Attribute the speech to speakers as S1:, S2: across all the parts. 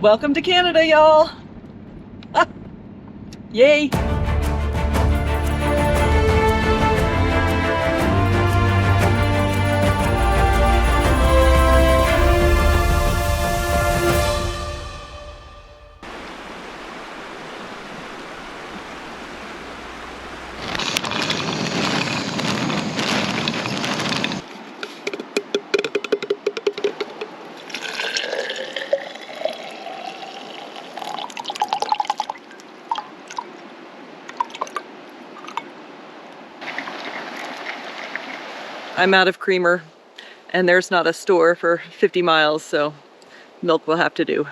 S1: Welcome to Canada, y'all! Yay! I'm out of creamer, and there's not a store for 50 miles, so milk will have to do.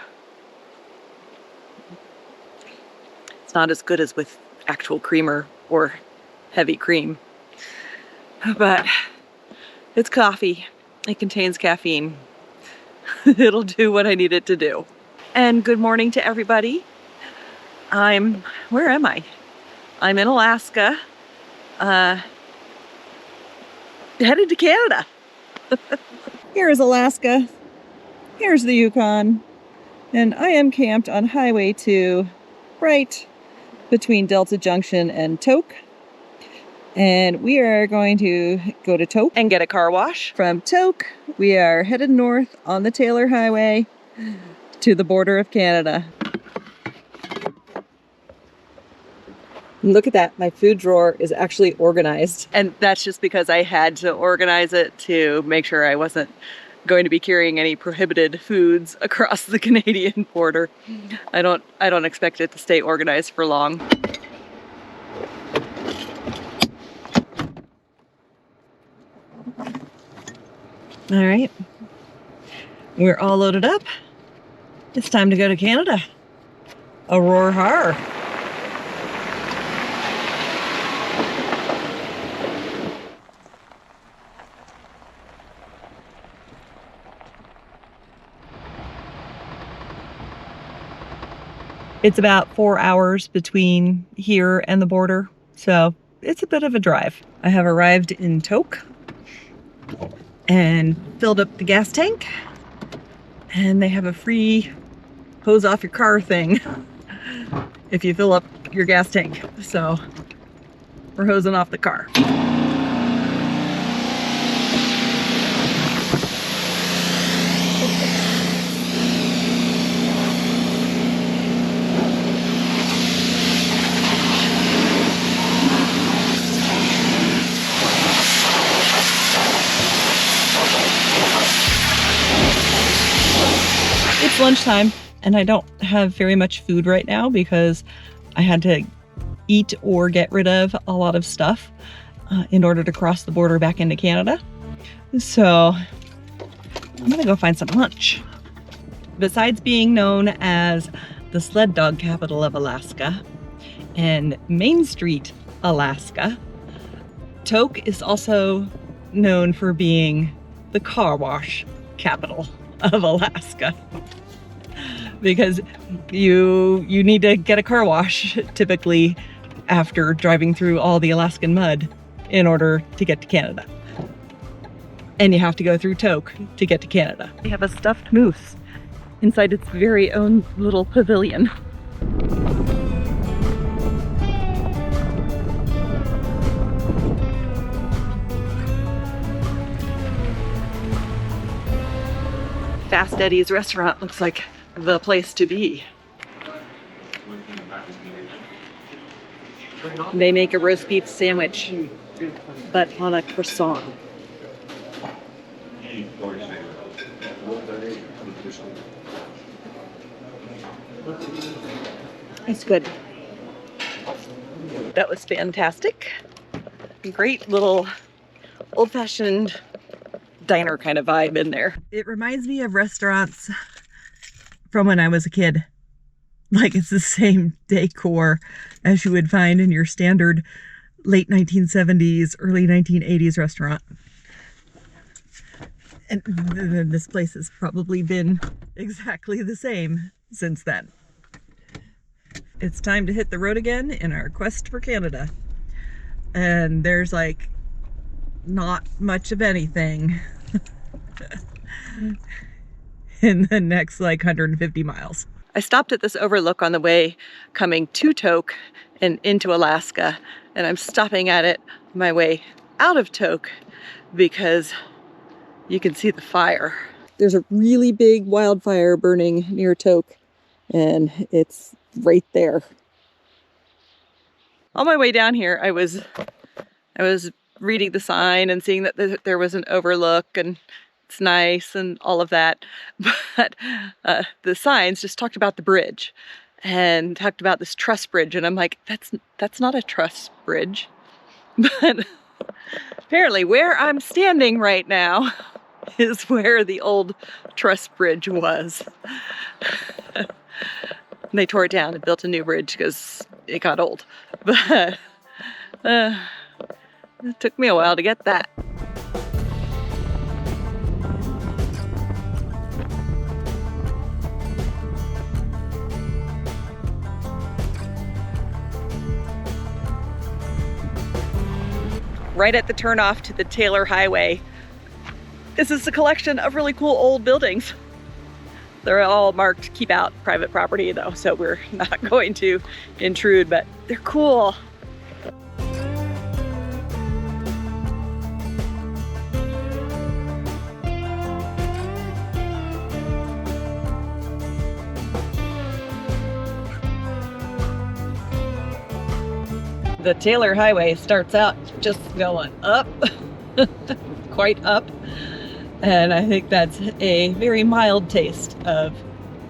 S1: It's not as good as with actual creamer or heavy cream, but it's coffee. It contains caffeine. It'll do what I need it to do. And good morning to everybody. Where am I? I'm in Alaska. Headed to Canada. Here's Alaska. Here's the Yukon. And I am camped on Highway 2, right between Delta Junction and Tok. And we are going to go to Tok and get a car wash. From Tok, we are headed north on the Taylor Highway to the border of Canada. Look at that, my food drawer is actually organized. And that's just because I had to organize it to make sure I wasn't going to be carrying any prohibited foods across the Canadian border. I don't expect it to stay organized for long. All right, we're all loaded up. It's time to go to Canada. Aurora Har. It's about 4 hours between here and the border, so it's a bit of a drive. I have arrived in Tok and filled up the gas tank, and they have a free hose off your car thing if you fill up your gas tank. So we're hosing off the car. It's lunchtime, and I don't have very much food right now because I had to eat or get rid of a lot of stuff in order to cross the border back into Canada. So I'm gonna go find some lunch. Besides being known as the sled dog capital of Alaska and Main Street, Alaska, Tok is also known for being the car wash capital of Alaska. Because you need to get a car wash typically after driving through all the Alaskan mud in order to get to Canada. And you have to go through Tok to get to Canada. We have a stuffed moose inside its very own little pavilion. Fast Eddie's restaurant looks like the place to be. They make a roast beef sandwich, but on a croissant. It's good. That was fantastic. Great little old-fashioned diner kind of vibe in there. It reminds me of restaurants from when I was a kid. Like, it's the same decor as you would find in your standard late 1970s, early 1980s restaurant. And this place has probably been exactly the same since then. It's time to hit the road again in our quest for Canada. And there's like not much of anything in the next like 150 miles. I stopped at this overlook on the way coming to Tok and into Alaska, and I'm stopping at it on my way out of Tok because you can see the fire. There's a really big wildfire burning near Tok, and it's right there. On my way down here, I was reading the sign and seeing that there was an overlook and it's nice and all of that, but the signs just talked about the bridge and talked about this truss bridge, and I'm like, that's not a truss bridge. But apparently where I'm standing right now is where the old truss bridge was. They tore it down and built a new bridge because it got old, but it took me a while to get that. Right at the turnoff to the Taylor Highway, this is a collection of really cool old buildings. They're all marked keep out private property though, so we're not going to intrude, but they're cool. The Taylor Highway starts out just going up, quite up. And I think that's a very mild taste of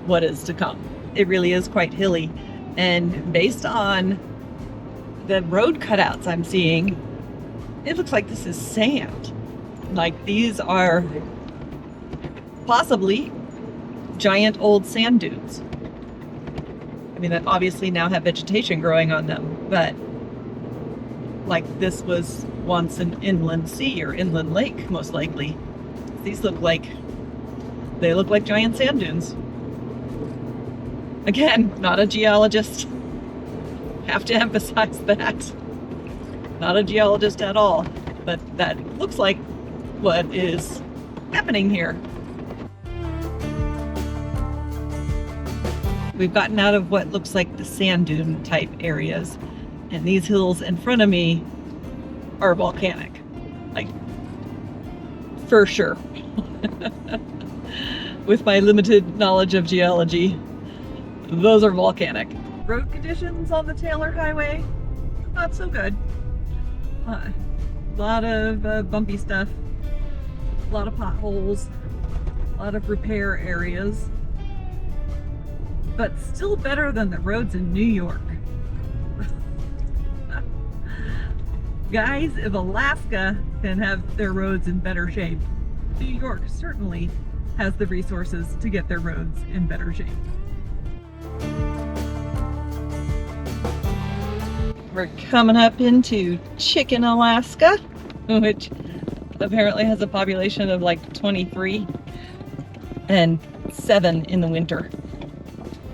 S1: what is to come. It really is quite hilly. And based on the road cutouts I'm seeing, it looks like this is sand. Like these are possibly giant old sand dunes. I mean, that obviously now have vegetation growing on them, but like this was once an inland sea or inland lake, most likely. These look like giant sand dunes. Again, not a geologist. Have to emphasize that. Not a geologist at all, but that looks like what is happening here. We've gotten out of what looks like the sand dune type areas, and these hills in front of me are volcanic. Like, for sure. With my limited knowledge of geology, those are volcanic. Road conditions on the Taylor Highway, not so good. A lot of bumpy stuff, a lot of potholes, a lot of repair areas, but still better than the roads in New York. Guys, if Alaska can have their roads in better shape, New York certainly has the resources to get their roads in better shape. We're coming up into Chicken, Alaska, which apparently has a population of like 23 and 7 in the winter.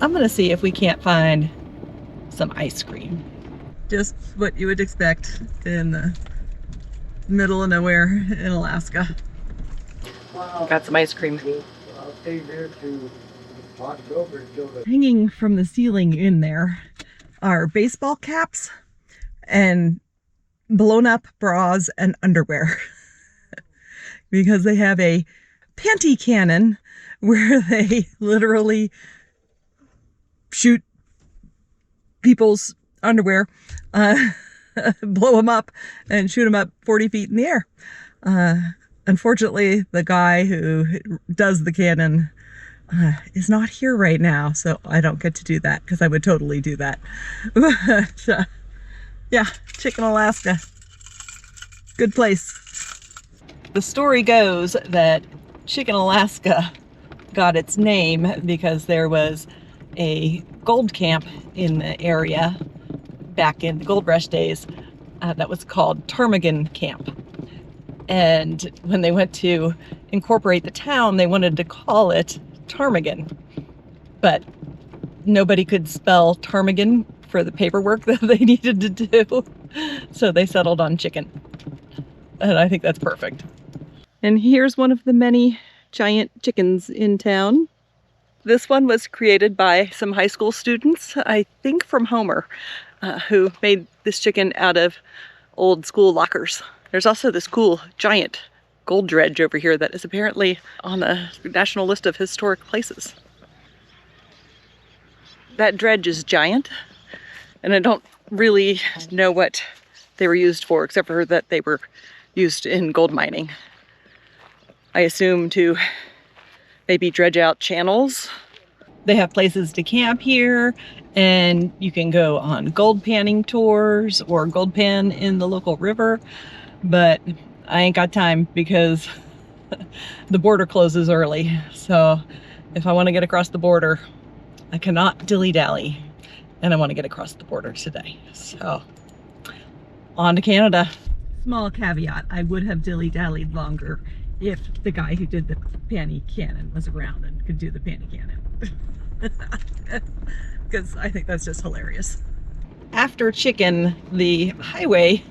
S1: I'm gonna see if we can't find some ice cream. Just what you would expect in the middle of nowhere in Alaska. Got some ice cream. Hanging from the ceiling in there are baseball caps and blown up bras and underwear. Because they have a panty cannon where they literally shoot people's underwear, blow them up and shoot them up 40 feet in the air. Unfortunately, the guy who does the cannon is not here right now, so I don't get to do that because I would totally do that. But yeah, Chicken, Alaska. Good place. The story goes that Chicken, Alaska got its name because there was a gold camp in the area back in the gold rush days that was called Ptarmigan Camp. And when they went to incorporate the town, they wanted to call it Ptarmigan. But nobody could spell ptarmigan for the paperwork that they needed to do. So they settled on chicken. And I think that's perfect. And here's one of the many giant chickens in town. This one was created by some high school students, I think from Homer, who made this chicken out of old school lockers. There's also this cool giant gold dredge over here that is apparently on the national list of historic places. That dredge is giant, and I don't really know what they were used for, except for that they were used in gold mining. I assume to maybe dredge out channels. They have places to camp here, and you can go on gold panning tours or gold pan in the local river, but I ain't got time because the border closes early. So if I want to get across the border, I cannot dilly-dally, and I want to get across the border today. So on to Canada. Small caveat, I would have dilly-dallied longer if the guy who did the panty cannon was around and could do the panty cannon. Because I think that's just hilarious. After chicken, the highway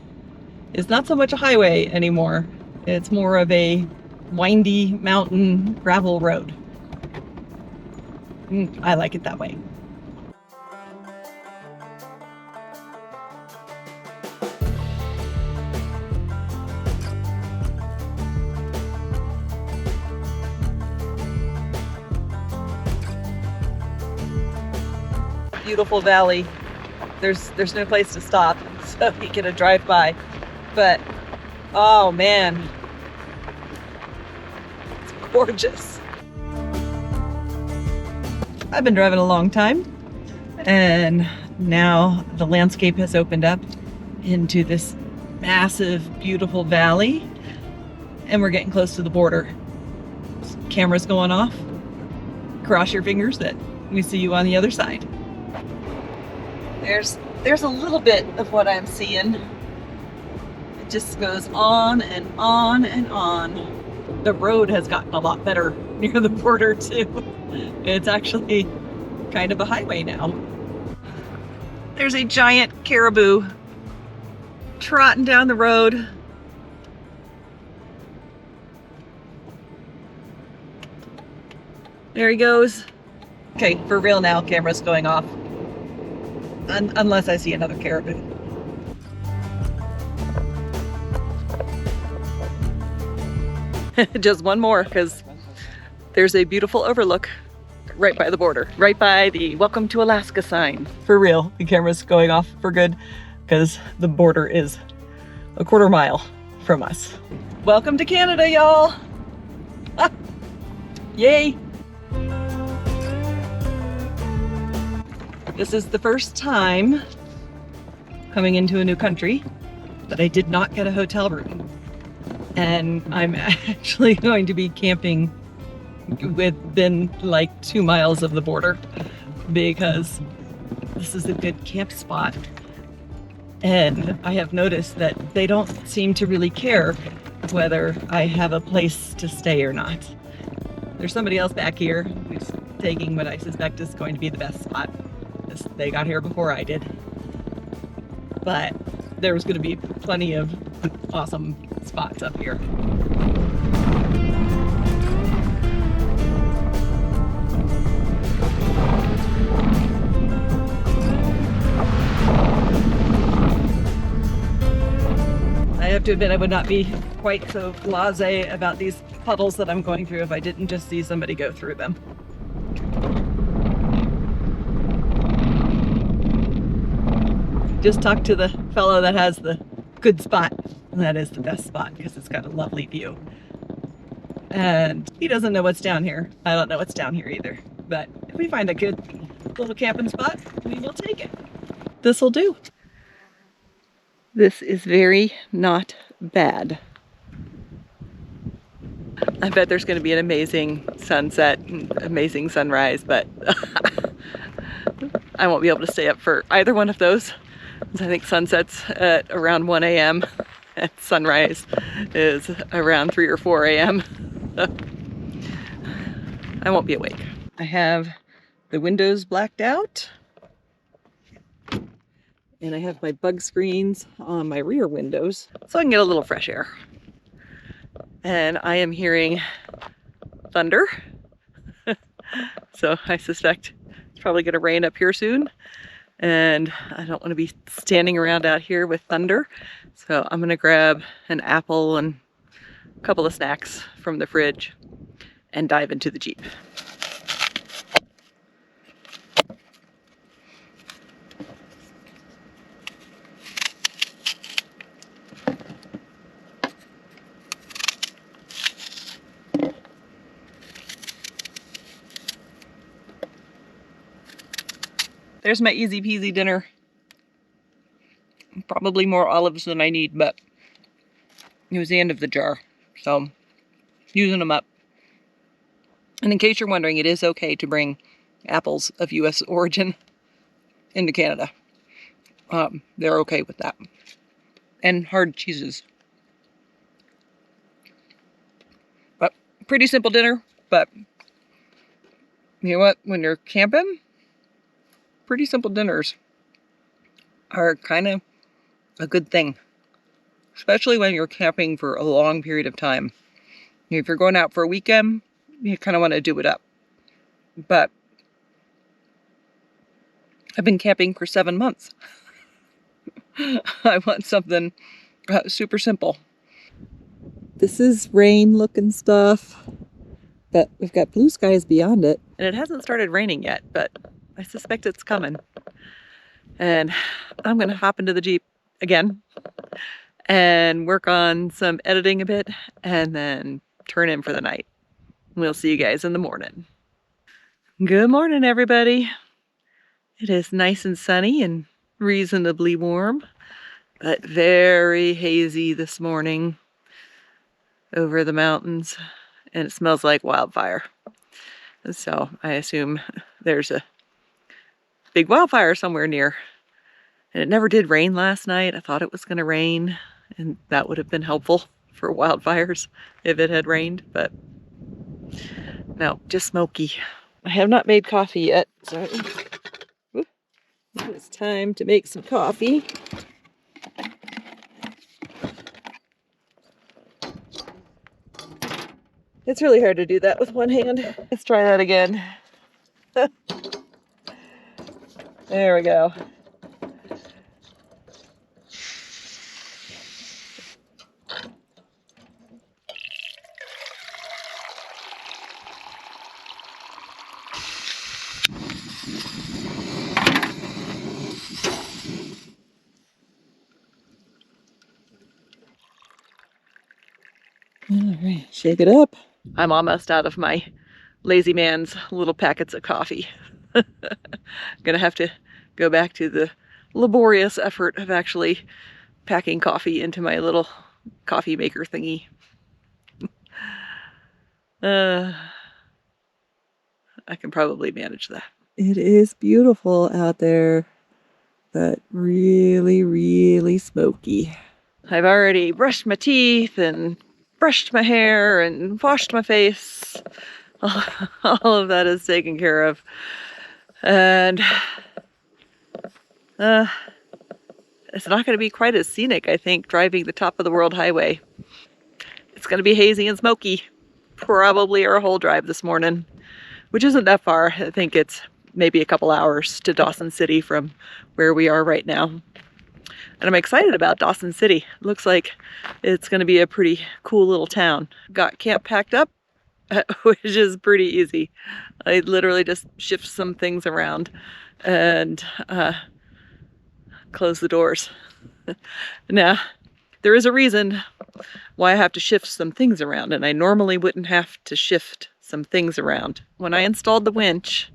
S1: is not so much a highway anymore. It's more of a windy mountain gravel road. I like it that way. Beautiful valley. There's no place to stop, so you get a drive by. But oh man, it's gorgeous. I've been driving a long time, and now the landscape has opened up into this massive, beautiful valley, and we're getting close to the border. Camera's going off. Cross your fingers that we see you on the other side. There's a little bit of what I'm seeing. It just goes on and on and on. The road has gotten a lot better near the border too. It's actually kind of a highway now. There's a giant caribou trotting down the road. There he goes. Okay, for real now, camera's going off. Unless I see another caribou. Just one more, because there's a beautiful overlook right by the border, right by the Welcome to Alaska sign. For real, the camera's going off for good, because the border is a quarter mile from us. Welcome to Canada, y'all! Ah, yay! This is the first time coming into a new country that I did not get a hotel room. And I'm actually going to be camping within like 2 miles of the border because this is a good camp spot. And I have noticed that they don't seem to really care whether I have a place to stay or not. There's somebody else back here who's taking what I suspect is going to be the best spot. They got here before I did. But there was going to be plenty of awesome spots up here. I have to admit, I would not be quite so blasé about these puddles that I'm going through if I didn't just see somebody go through them. Just talked to the fellow that has the good spot, and that is the best spot because it's got a lovely view. And he doesn't know what's down here. I don't know what's down here either. But if we find a good little camping spot, we will take it. This'll do. This is very not bad. I bet there's going to be an amazing sunset and amazing sunrise, but I won't be able to stay up for either one of those. I think sunset's at around 1 a.m. and sunrise is around 3 or 4 a.m. I won't be awake. I have the windows blacked out, and I have my bug screens on my rear windows so I can get a little fresh air. And I am hearing thunder So I suspect it's probably going to rain up here soon. And I don't want to be standing around out here with thunder. So I'm going to grab an apple and a couple of snacks from the fridge and dive into the Jeep. There's my easy peasy dinner. Probably more olives than I need, but it was the end of the jar. So using them up. And in case you're wondering, it is okay to bring apples of US origin into Canada. They're okay with that. And hard cheeses. But pretty simple dinner, but you know what? When you're camping, pretty simple dinners are kind of a good thing. Especially when you're camping for a long period of time. If you're going out for a weekend, you kind of want to do it up. But I've been camping for 7 months. I want something super simple. This is rain looking stuff, but we've got blue skies beyond it. And it hasn't started raining yet, but I suspect it's coming. And I'm going to hop into the Jeep again and work on some editing a bit and then turn in for the night. We'll see you guys in the morning. Good morning, everybody. It is nice and sunny and reasonably warm, but very hazy this morning over the mountains, and it smells like wildfire. So I assume there's a big wildfire somewhere near. And it never did rain last night. I thought it was going to rain, and that would have been helpful for wildfires if it had rained, but no, just smoky. I have not made coffee yet, so it's time to make some coffee. It's really hard to do that with one hand. Let's try that again. There we go. All right, shake it up. I'm almost out of my lazy man's little packets of coffee. Gonna have to go back to the laborious effort of actually packing coffee into my little coffee maker thingy. I can probably manage that. It is beautiful out there, but really, really smoky. I've already brushed my teeth and brushed my hair and washed my face. All of that is taken care of. And it's not going to be quite as scenic, I think, driving the top of the world highway. It's going to be hazy and smoky. Probably our whole drive this morning, which isn't that far. I think it's maybe a couple hours to Dawson City from where we are right now. And I'm excited about Dawson City. It looks like it's going to be a pretty cool little town. Got camp packed up, which is pretty easy. I literally just shift some things around and close the doors. Now, there is a reason why I have to shift some things around, and I normally wouldn't have to shift some things around. When I installed the winch,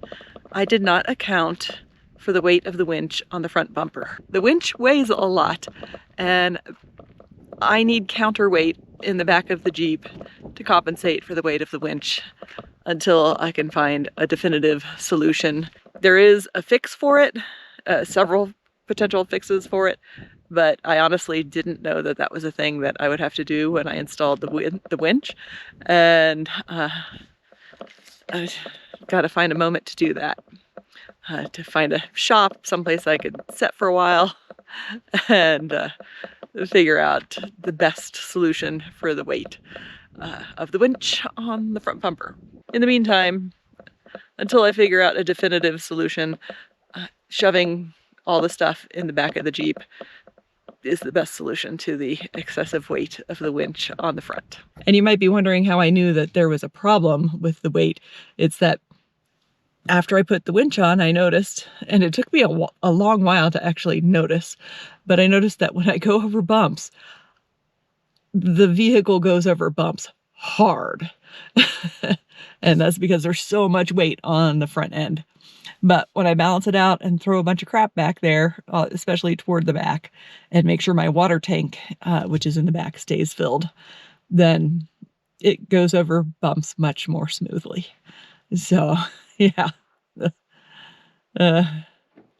S1: I did not account for the weight of the winch on the front bumper. The winch weighs a lot, and I need counterweight in the back of the Jeep to compensate for the weight of the winch until I can find a definitive solution. There is a fix for it, several potential fixes for it, but I honestly didn't know that that was a thing that I would have to do when I installed the winch, and I got to find a moment to do that. To find a shop, someplace I could set for a while, and figure out the best solution for the weight of the winch on the front bumper. In the meantime, until I figure out a definitive solution. Shoving all the stuff in the back of the Jeep is the best solution to the excessive weight of the winch on the front. And you might be wondering how I knew that there was a problem with the weight. It's that after I put the winch on, I noticed, and it took me a long while to actually notice, but I noticed that when I go over bumps, the vehicle goes over bumps hard. And that's because there's so much weight on the front end. But when I balance it out and throw a bunch of crap back there, especially toward the back, and make sure my water tank, which is in the back, stays filled, then it goes over bumps much more smoothly. So, yeah.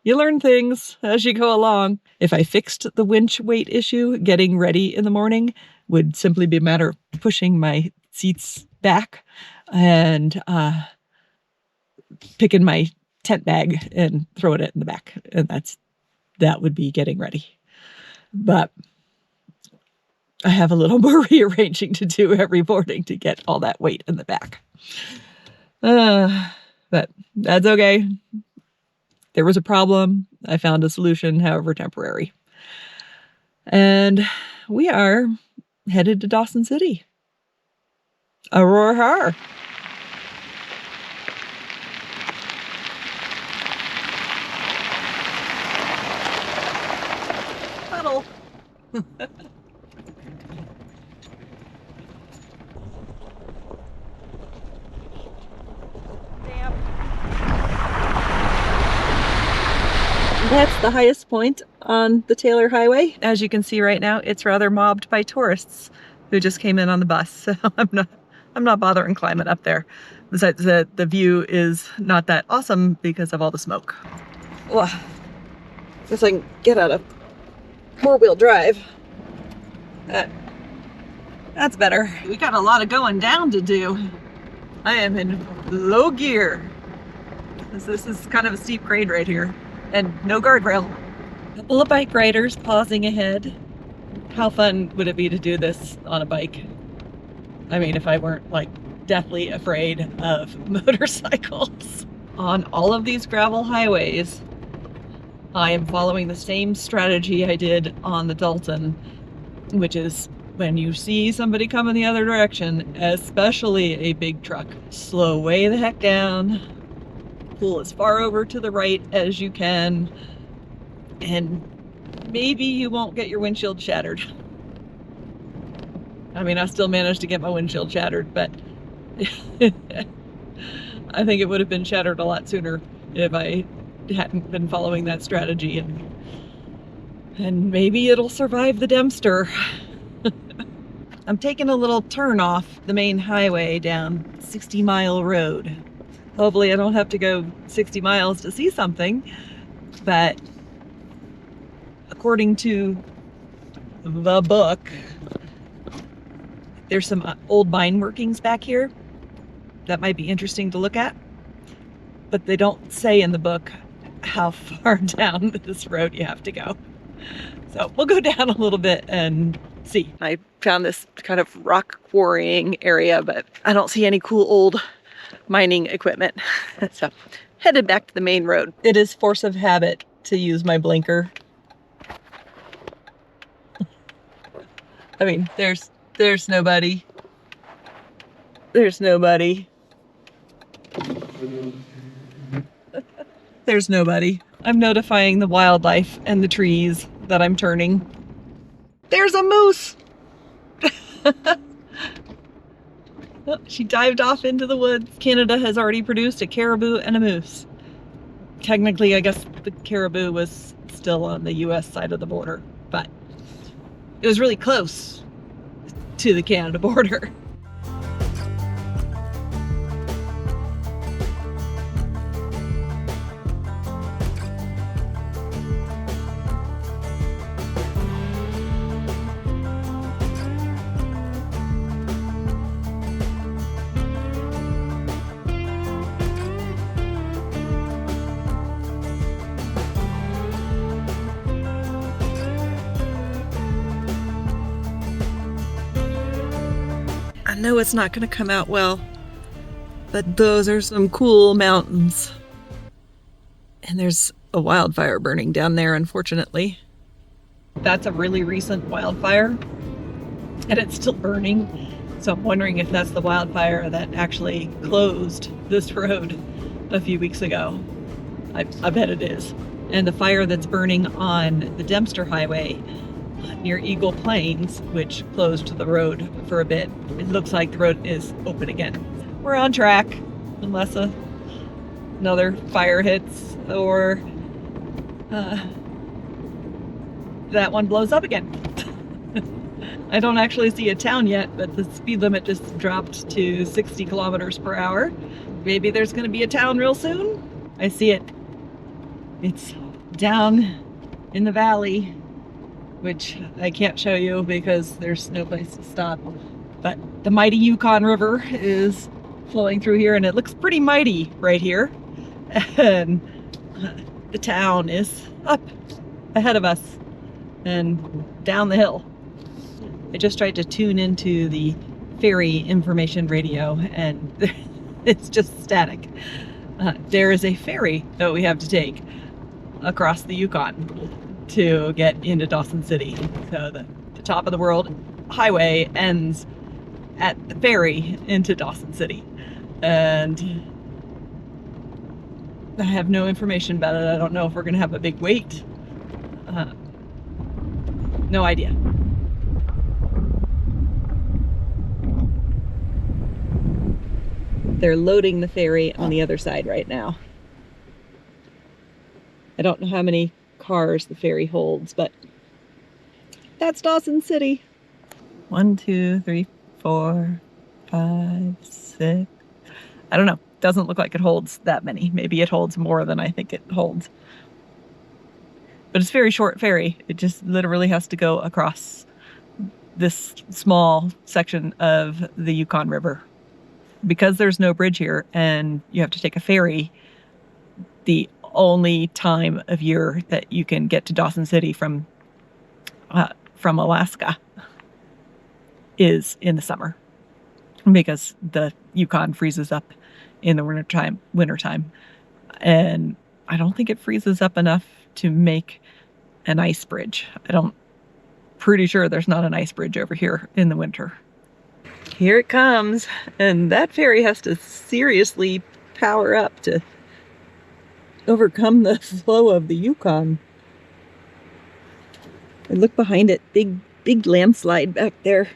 S1: You learn things as you go along. If I fixed the winch weight issue, getting ready in the morning would simply be a matter of pushing my seats back and picking my tent bag and throwing it in the back. And that would be getting ready. But I have a little more rearranging to do every morning to get all that weight in the back. But that's okay. There was a problem. I found a solution, however temporary. And we are headed to Dawson City. Aurora. Puddle. That's the highest point on the Taylor Highway. As you can see right now, it's rather mobbed by tourists who just came in on the bus. So I'm not bothering climbing up there. Besides, the view is not that awesome because of all the smoke. Well, guess I can get out of four-wheel drive. That's better. We got a lot of going down to do. I am in low gear. This is kind of a steep grade right here. And no guardrail. A couple of bike riders pausing ahead. How fun would it be to do this on a bike? I mean, if I weren't like deathly afraid of motorcycles. On all of these gravel highways, I am following the same strategy I did on the Dalton, which is when you see somebody coming the other direction, especially a big truck, slow way the heck down. Pull as far over to the right as you can, and maybe you won't get your windshield shattered. I mean, I still managed to get my windshield shattered, but I think it would have been shattered a lot sooner if I hadn't been following that strategy, and maybe it'll survive the Dempster. I'm taking a little turn off the main highway down 60 Mile Road. Hopefully I don't have to go 60 miles to see something, but according to the book, there's some old mine workings back here that might be interesting to look at, but they don't say in the book how far down this road you have to go. So we'll go down a little bit and see. I found this kind of rock quarrying area, but I don't see any cool old mining equipment. So headed back to the main road. It is force of habit to use my blinker. I mean, there's nobody. There's nobody. There's nobody. I'm notifying the wildlife and the trees that I'm turning. There's a moose. Oh, she dived off into the woods. Canada has already produced a caribou and a moose. Technically, I guess the caribou was still on the US side of the border, but it was really close to the Canada border. I know it's not going to come out well, But those are some cool mountains. And there's a wildfire burning down there, unfortunately. That's a really recent wildfire, and it's still burning. So I'm wondering if that's the wildfire that actually closed this road a few weeks ago. I bet it is. And the fire that's burning on the Dempster Highway near Eagle Plains, which closed the road for a bit, it looks like the road is open again. We're on track, unless another fire hits or that one blows up again. I don't actually see a town yet, but the speed limit just dropped to 60 kilometers per hour. Maybe there's going to be a town real soon. I see it. It's down in the valley, which I can't show you because there's no place to stop. But the mighty Yukon River is flowing through here, and it looks pretty mighty right here. And the town is up ahead of us and down the hill. I just tried to tune into the Ferry information radio, and it's just static. There is a ferry that we have to take across the Yukon to get into Dawson City. So the top of the world highway ends at the ferry into Dawson City. And I have no information about it. I don't know if we're going to have a big wait. No idea. They're loading the ferry on the other side right now. I don't know how many cars the ferry holds, but that's Dawson City. 1, 2, 3, 4, 5, 6. I don't know. Doesn't look like it holds that many. Maybe it holds more than I think it holds. But it's a very short ferry. It just literally has to go across this small section of the Yukon River. Because there's no bridge here and you have to take a ferry, the only time of year that you can get to Dawson City from Alaska is in the summer, because the Yukon freezes up in the wintertime. And I don't think it freezes up enough to make an ice bridge. Pretty sure there's not an ice bridge over here in the winter. Here it comes, and that ferry has to seriously power up to overcome the flow of the Yukon. And look behind it, big landslide back there.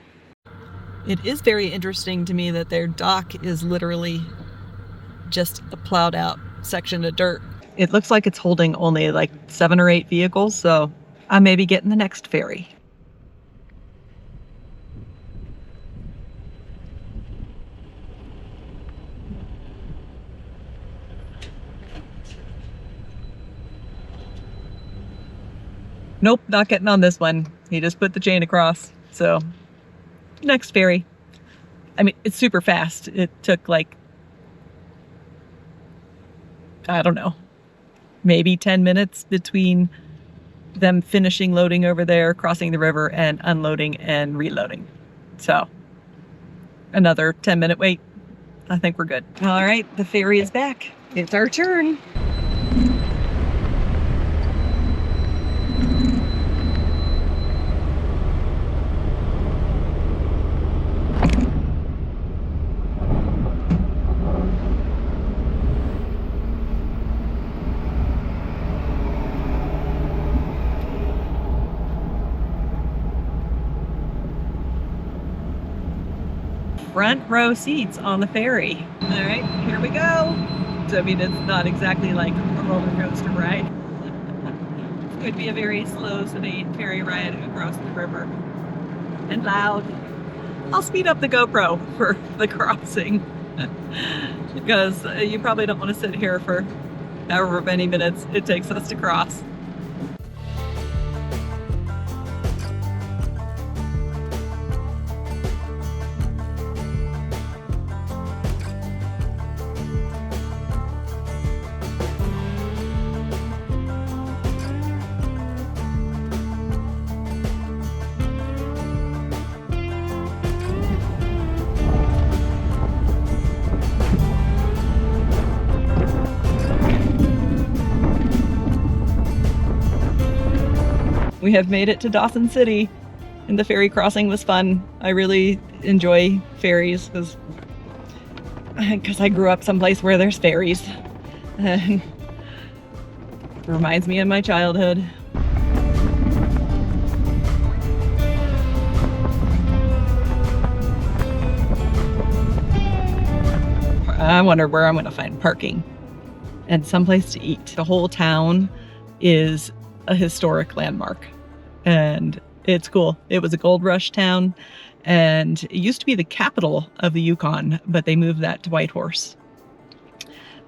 S1: It is very interesting to me that their dock is literally just a plowed out section of dirt. It looks like it's holding only like 7 or 8 vehicles, so I may be getting the next ferry. Nope, not getting on this one. He just put the chain across. So, next ferry. I mean, it's super fast. It took like, I don't know, maybe 10 minutes between them finishing loading over there, crossing the river, and unloading and reloading. So, another 10-minute wait. I think we're good. All right, the ferry is back. It's our turn. Front row seats on the ferry. All right, here we go. So, I mean, it's not exactly like a roller coaster ride. It could be a very slow, sedate ferry ride across the river. And loud. I'll speed up the GoPro for the crossing. Because you probably don't want to sit here for however many minutes it takes us to cross. We have made it to Dawson City, and the ferry crossing was fun. I really enjoy ferries because I grew up someplace where there's ferries. And it reminds me of my childhood. I wonder where I'm going to find parking and someplace to eat. The whole town is a historic landmark, and it's cool. It was a gold rush town, and it used to be the capital of the Yukon, but they moved that to Whitehorse.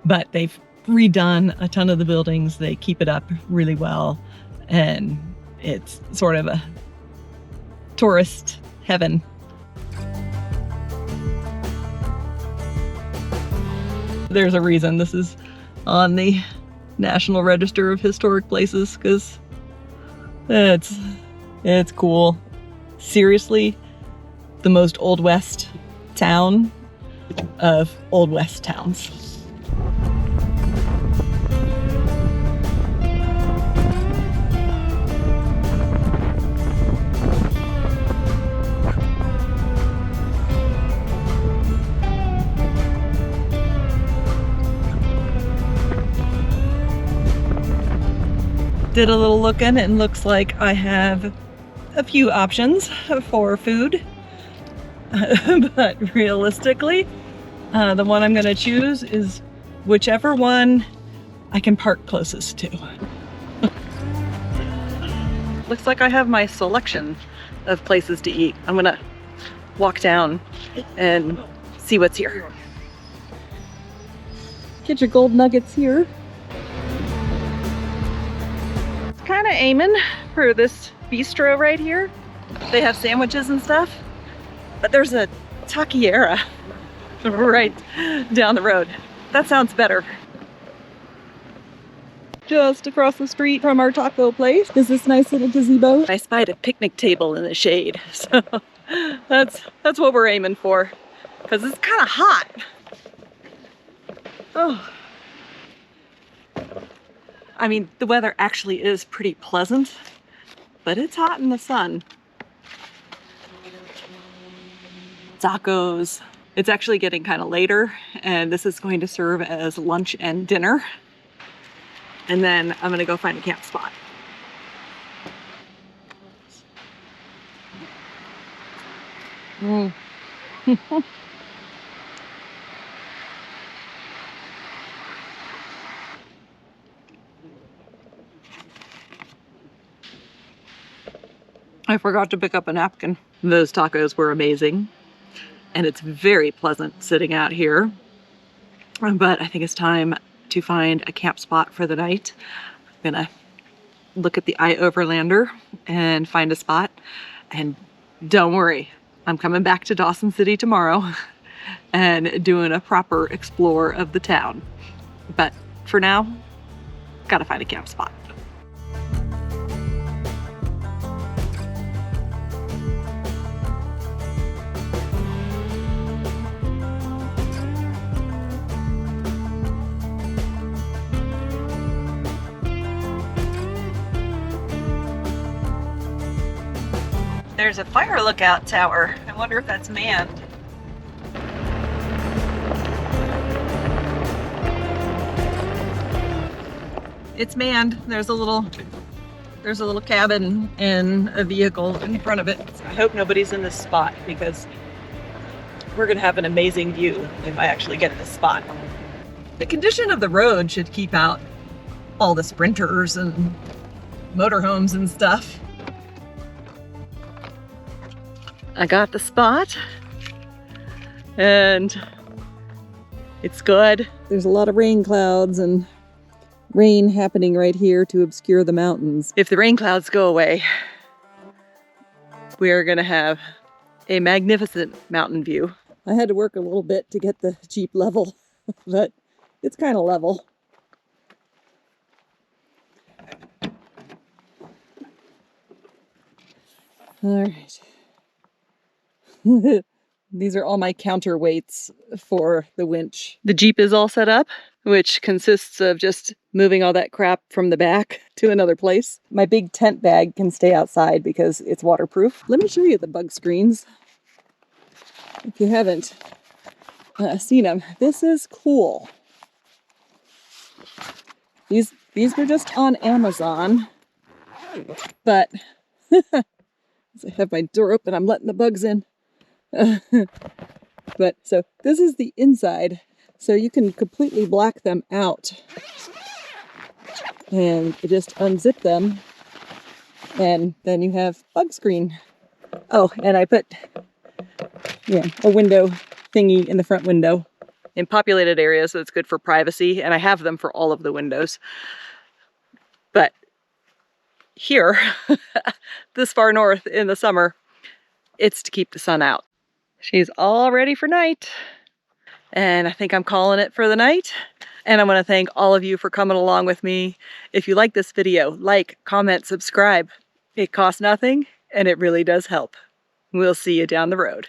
S1: But they've redone a ton of the buildings. They keep it up really well, and it's sort of a tourist heaven. There's a reason this is on the National Register of Historic Places, because it's cool. Seriously, the most Old West town of Old West towns. Did a little looking, and looks like I have a few options for food. But realistically, the one I'm gonna choose is whichever one I can park closest to. Looks like I have my selection of places to eat. I'm gonna walk down and see what's here. Get your gold nuggets here. Kind of aiming for this bistro right here. They have sandwiches and stuff, but there's a taqueria right down the road. That sounds better. Just across the street from our taco place is this nice little gazebo. I spied a picnic table in the shade, so that's what we're aiming for, because it's kind of hot. Oh. I mean, the weather actually is pretty pleasant, but it's hot in the sun. Tacos. It's actually getting kind of later, and this is going to serve as lunch and dinner. And then I'm gonna go find a camp spot. I forgot to pick up a napkin. Those tacos were amazing, and it's very pleasant sitting out here. But I think it's time to find a camp spot for the night. I'm gonna look at the iOverlander and find a spot. And don't worry, I'm coming back to Dawson City tomorrow and doing a proper explore of the town. But for now, gotta find a camp spot. There's a fire lookout tower. I wonder if that's manned. It's manned. There's a little cabin and a vehicle in front of it. I hope nobody's in this spot, because we're gonna have an amazing view if I actually get this spot. The condition of the road should keep out all the sprinters and motorhomes and stuff. I got the spot, and it's good. There's a lot of rain clouds and rain happening right here to obscure the mountains. If the rain clouds go away, we are gonna have a magnificent mountain view. I had to work a little bit to get the Jeep level, but it's kind of level. All right. These are all my counterweights for the winch. The Jeep is all set up, which consists of just moving all that crap from the back to another place. My big tent bag can stay outside because it's waterproof. Let me show you the bug screens if you haven't seen them. This is cool. These were just on Amazon, but I have my door open, I'm letting the bugs in. But so this is the inside, so you can completely black them out and you just unzip them and then you have bug screen. Oh, and I put a window thingy in the front window. In populated areas, so it's good for privacy, and I have them for all of the windows. But here, this far north in the summer, it's to keep the sun out. She's all ready for night. And I think I'm calling it for the night. And I want to thank all of you for coming along with me. If you like this video, like, comment, subscribe. It costs nothing, and it really does help. We'll see you down the road.